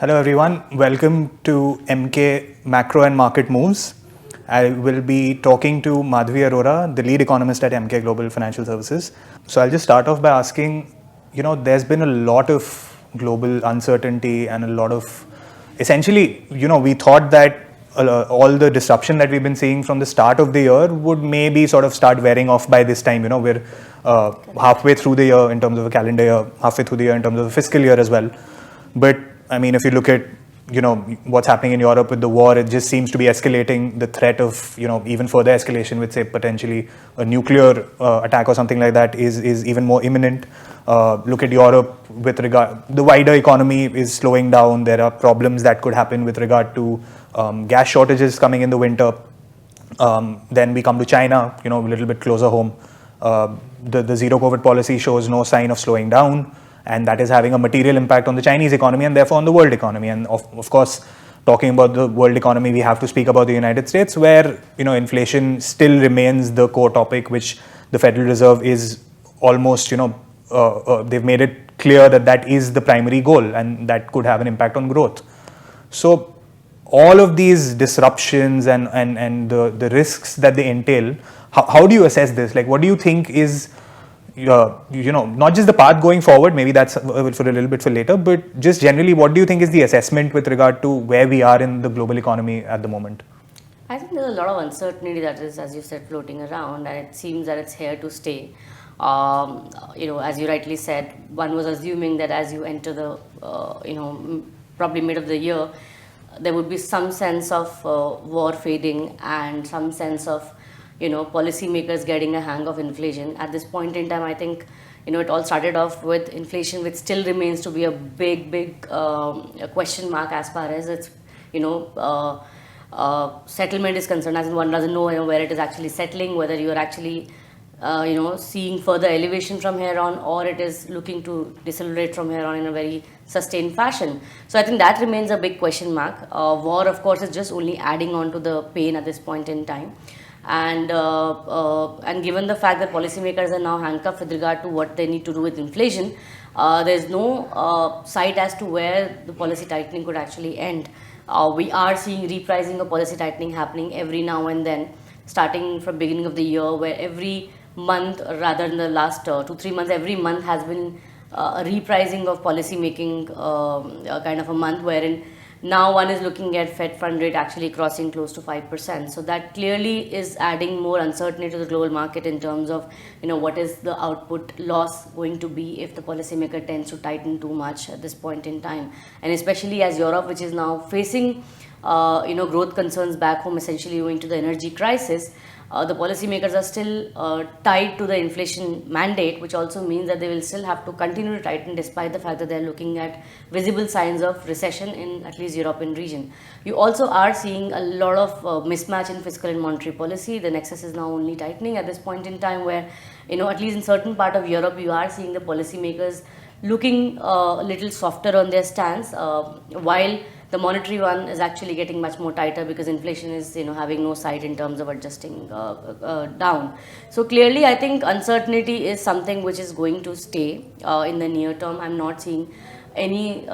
Hello everyone, welcome to Emkay Macro and Market Moves. I will be talking to Madhavi Arora, the lead economist at Emkay Global Financial Services. So I'll just start off by asking, there's been a lot of global uncertainty and a lot of, essentially, we thought that all the disruption that we've been seeing from the start of the year would maybe sort of start wearing off by this time. We're halfway through the year in terms of a calendar year, halfway through the year in terms of a fiscal year as well. But I mean, if you look at, what's happening in Europe with the war, it just seems to be escalating. The threat of, even further escalation with, say, potentially a nuclear attack or something like that is even more imminent. Look at Europe with regard, the wider economy is slowing down. There are problems that could happen with regard to gas shortages coming in the winter. Then we come to China, a little bit closer home. The zero COVID policy shows no sign of slowing down. And that is having a material impact on the Chinese economy and therefore on the world economy. And of course, talking about the world economy, we have to speak about the United States, where inflation still remains the core topic, which the Federal Reserve is almost they've made it clear that that is the primary goal, and that could have an impact on growth. So all of these disruptions and the risks that they entail, how do you assess this? Like, what do you think is not just the path going forward, maybe that's for a little bit for later, but just generally, what do you think is the assessment with regard to where we are in the global economy at the moment? I think there's a lot of uncertainty that is, as you said, floating around, and it seems that it's here to stay. As you rightly said, one was assuming that as you enter the, probably mid of the year, there would be some sense of war fading and some sense of policymakers getting a hang of inflation. At this point in time, I think, it all started off with inflation, which still remains to be a big question mark as far as its, settlement is concerned, as in one doesn't know where it is actually settling, whether you are actually, seeing further elevation from here on, or it is looking to decelerate from here on in a very sustained fashion. So I think that remains a big question mark. War, of course, is just only adding on to the pain at this point in time. And given the fact that policymakers are now handcuffed with regard to what they need to do with inflation, there's no sight as to where the policy tightening could actually end. We are seeing repricing of policy tightening happening every now and then, starting from beginning of the year, where every month, rather than the last 2-3 months, every month has been a repricing of policy making kind of a month, wherein now one is looking at Fed fund rate actually crossing close to 5%. So that clearly is adding more uncertainty to the global market in terms of, what is the output loss going to be if the policymaker tends to tighten too much at this point in time. And especially as Europe, which is now facing, growth concerns back home, essentially owing to the energy crisis, the policymakers are still tied to the inflation mandate, which also means that they will still have to continue to tighten despite the fact that they're looking at visible signs of recession in at least European region. You also are seeing a lot of mismatch in fiscal and monetary policy. The nexus is now only tightening at this point in time, where, at least in certain part of Europe, you are seeing the policymakers looking a little softer on their stance, while the monetary one is actually getting much more tighter because inflation is having no sight in terms of adjusting down. So clearly, I think uncertainty is something which is going to stay in the near term. I'm not seeing any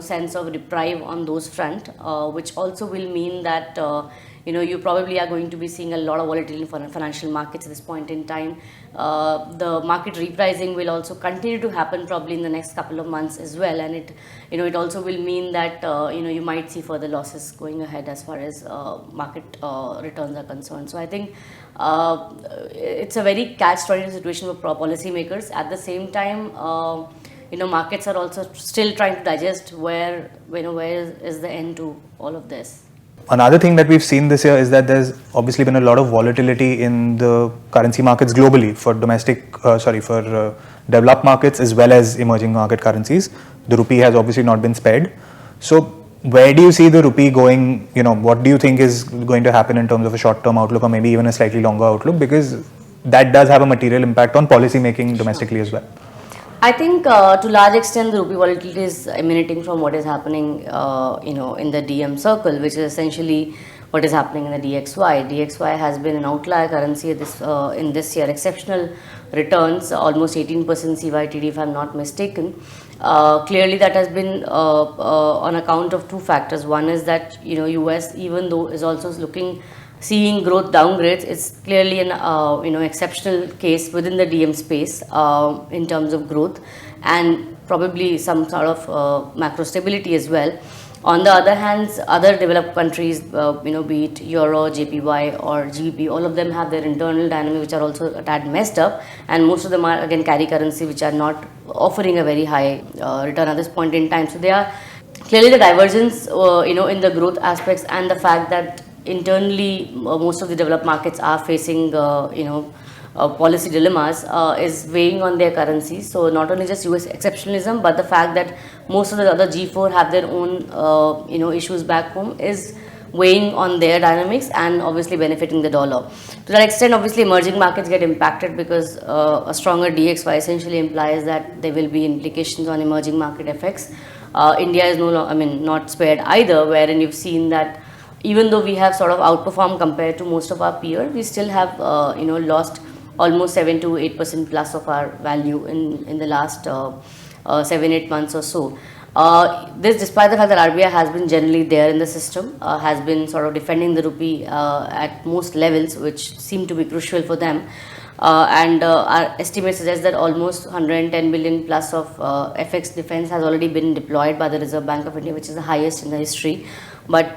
sense of reprieve on those front, which also will mean that you probably are going to be seeing a lot of volatility in financial markets at this point in time. The market repricing will also continue to happen probably in the next couple of months as well, and it also will mean that you might see further losses going ahead as far as market returns are concerned. So I think it's a very catch-22 situation for policymakers. At the same time, markets are also still trying to digest where is the end to all of this. Another thing that we've seen this year is that there's obviously been a lot of volatility in the currency markets globally for developed markets as well as emerging market currencies. The rupee has obviously not been spared. So where do you see the rupee going? What do you think is going to happen in terms of a short-term outlook or maybe even a slightly longer outlook? Because that does have a material impact on policy making domestically as well. I think to large extent the rupee volatility is emanating from what is happening, in the DM circle, which is essentially what is happening in the DXY. DXY has been an outlier currency in this year, exceptional returns, almost 18% CYTD if I'm not mistaken. Clearly that has been on account of two factors. One is that US, even though is also seeing growth downgrades, it's clearly an exceptional case within the DM space in terms of growth, and probably some sort of macro stability as well. On the other hand, other developed countries, be it Euro, JPY or GBP, all of them have their internal dynamics which are also a tad messed up, and most of them are again carry currency which are not offering a very high return at this point in time. So they are clearly the divergence, in the growth aspects, and the fact that internally most of the developed markets are facing, policy dilemmas is weighing on their currencies. So not only just US exceptionalism, but the fact that most of the other G4 have their own issues back home is weighing on their dynamics and obviously benefiting the dollar. To that extent, obviously emerging markets get impacted because a stronger DXY essentially implies that there will be implications on emerging market effects. India is not spared either, wherein you've seen that even though we have sort of outperformed compared to most of our peers, we still have lost almost 7 to 8% plus of our value in the last 7-8 months or so. This despite the fact that RBI has been generally there in the system, has been sort of defending the rupee at most levels, which seem to be crucial for them. And our estimates suggest that almost 110 billion plus of FX defense has already been deployed by the Reserve Bank of India, which is the highest in the history. But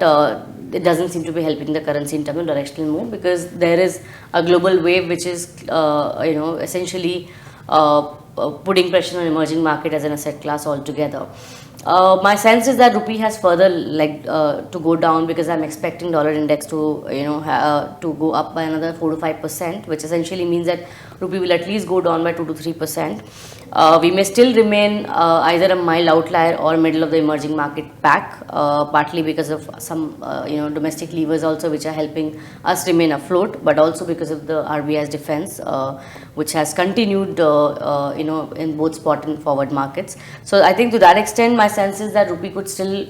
it doesn't seem to be helping the currency in terms of directional move, because there is a global wave which is essentially putting pressure on emerging market as an asset class altogether. My sense is that rupee has further to go down, because I'm expecting dollar index to to go up by another 4 to 5%, which essentially means that rupee will at least go down by 2 to 3%. We may still remain either a mild outlier or middle of the emerging market pack, partly because of some domestic levers also which are helping us remain afloat, but also because of the RBI's defense, which has continued in both spot and forward markets. So I think to that extent, my sense is that rupee could still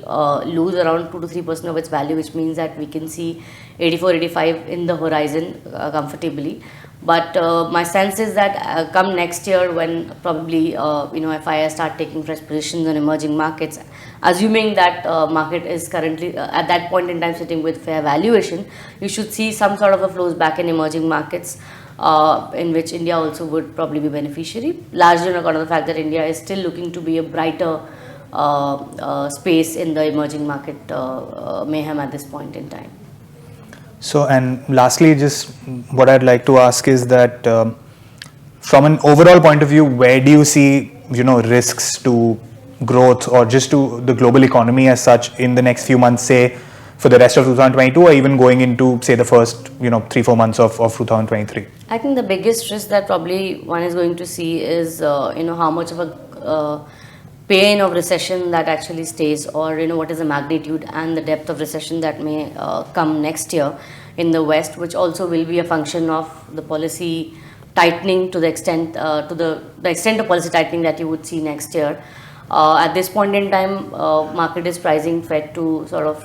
lose around 2 to 3% of its value, which means that we can see 84, 85 in the horizon comfortably. But my sense is that come next year, when probably FIs start taking fresh positions on emerging markets, assuming that market is currently at that point in time sitting with fair valuation, you should see some sort of a flows back in emerging markets, in which India also would probably be beneficiary, largely on account of the fact that India is still looking to be a brighter space in the emerging market mayhem at this point in time. So, and lastly, just what I'd like to ask is that from an overall point of view, where do you see risks to growth or just to the global economy as such in the next few months, say for the rest of 2022, or even going into say the first 3-4 months of 2023? I think the biggest risk that probably one is going to see is how much of a pain of recession that actually stays, or what is the magnitude and the depth of recession that may come next year in the West, which also will be a function of the policy tightening to the extent the extent of policy tightening that you would see next year. At this point in time, market is pricing Fed to sort of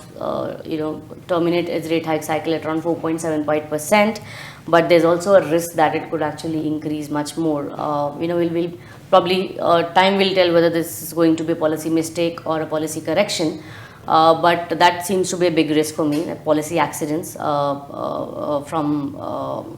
terminate its rate hike cycle at around 4.75%, but there's also a risk that it could actually increase much more. We'll probably time will tell whether this is going to be a policy mistake or a policy correction. But that seems to be a big risk for me, policy accidents from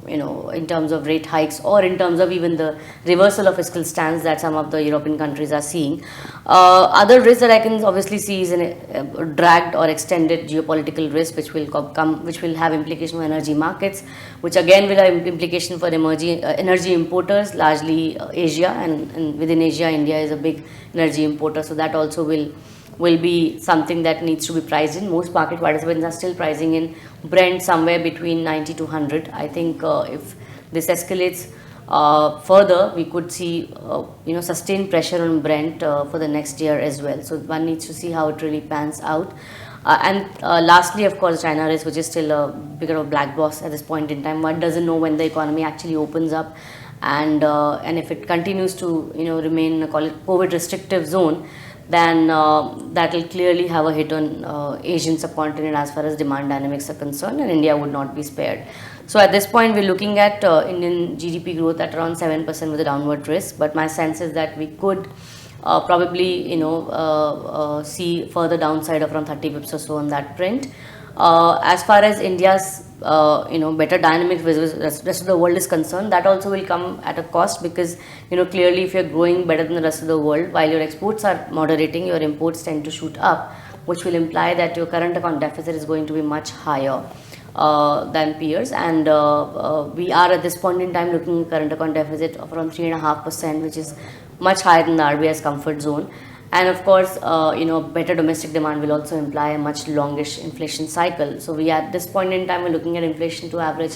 in terms of rate hikes, or in terms of even the reversal of fiscal stance that some of the European countries are seeing. Other risks that I can obviously see is a dragged or extended geopolitical risk, which will have implication for energy markets, which again will have implication for energy importers, largely Asia, and within Asia, India is a big energy importer, so that also will be something that needs to be priced in. Most market participants are still pricing in Brent somewhere between 90 to 100. I think if this escalates further, we could see sustained pressure on Brent for the next year as well. So one needs to see how it really pans out. And lastly, of course, China risk, which is still a bigger of a black box at this point in time. One doesn't know when the economy actually opens up, and if it continues to remain in a COVID restrictive zone, then that will clearly have a hit on Asian subcontinent as far as demand dynamics are concerned, and India would not be spared. So at this point, we're looking at Indian GDP growth at around 7% with a downward risk, but my sense is that we could probably, see further downside of around 30 pips or so on that print. As far as India's better dynamics with rest of the world is concerned, that also will come at a cost, because clearly if you're growing better than the rest of the world while your exports are moderating, your imports tend to shoot up, which will imply that your current account deficit is going to be much higher than peers, and we are at this point in time looking at current account deficit of around 3.5%, which is much higher than the RBI's comfort zone. And of course, better domestic demand will also imply a much longish inflation cycle. So we at this point in time we're looking at inflation to average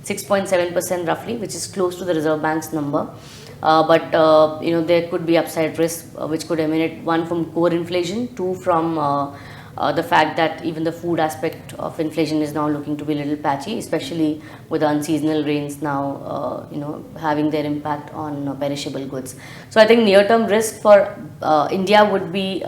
6.7% roughly, which is close to the Reserve Bank's number. But there could be upside risk, which could emanate, one, from core inflation, two, from the fact that even the food aspect of inflation is now looking to be a little patchy, especially with the unseasonal rains now having their impact on perishable goods. So I think near-term risk for India would be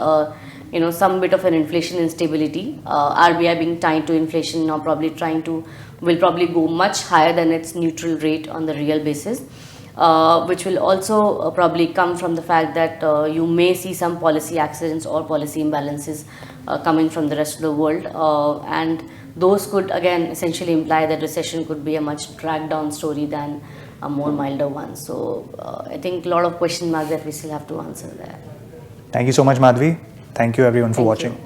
some bit of an inflation instability. RBI being tied to inflation now, will probably go much higher than its neutral rate on the real basis. Which will also probably come from the fact that you may see some policy accidents or policy imbalances coming from the rest of the world, and those could again essentially imply that recession could be a much dragged down story than a more milder one. So I think a lot of question marks that we still have to answer there. Thank you so much, Madhavi. Thank you everyone for Thank watching. you.